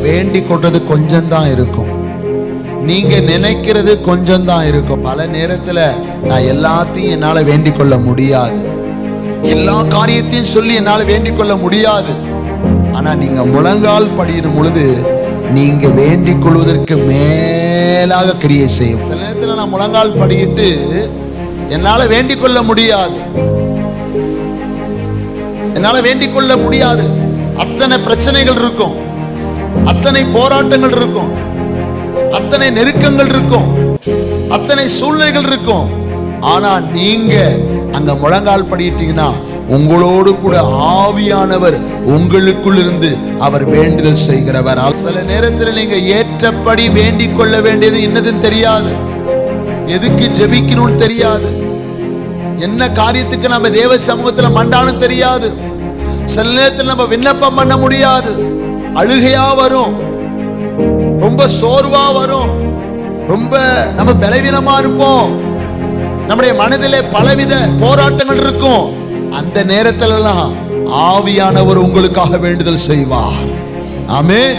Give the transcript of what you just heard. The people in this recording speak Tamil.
வேண்டிக் கொள்றது கொஞ்சம் தான் இருக்கும், நீங்க நினைக்கிறது கொஞ்சம் தான் இருக்கும். பல நேரத்துல நான் எல்லாத்தையும் என்னால வேண்டிக் கொள்ள முடியாது, எல்லா காரியத்தையும் சொல்லி என்னால வேண்டிக் கொள்ள முடியாது. ஆனா நீங்க முழங்கால் படியும் பொழுது நீங்க வேண்டிக் கொள்வதற்கு மேலாக கிரியை செய்யும். சில நேரத்துல நான் முழங்கால் படியிட்டு என்னால வேண்டிக் கொள்ள முடியாது, என்னால வேண்டிக் கொள்ள முடியாது. அத்தனை பிரச்சனைகள் இருக்கும், அத்தனை போராட்டங்கள் இருக்கும், அத்தனை நெருக்கங்கள் இருக்கும், அத்தனை சூழ்நிலைகள் இருக்கும். ஆனா நீங்க அங்க முழங்கால் படிட்டீங்கன்னா உங்களோடு கூட ஆவியானவர் உங்களுக்குள் இருந்து அவர் வேண்டுதல் செய்கிறவர். சில நேரத்தில் நீங்க ஏற்றபடி வேண்டிக் கொள்ள வேண்டியது என்னதுன்னு தெரியாது, எதுக்கு ஜெபிக்கணும்னு தெரியாது, என்ன காரியத்துக்கு நம்ம தேவ சமூகத்துல மண்டானும் தெரியாது. சில நேரத்தில் நம்ம விண்ணப்பம் பண்ண முடியாது, அழுகையா வரும், ரொம்ப சோர்வா வரும், ரொம்ப நம்ம பலவீனமா இருப்போம், நம்முடைய மனதிலே பலவித போராட்டங்கள் இருக்கும். அந்த நேரத்துல எல்லாம் ஆவியானவர் உங்களுக்காக வேண்டுதல் செய்வார். ஆமென்.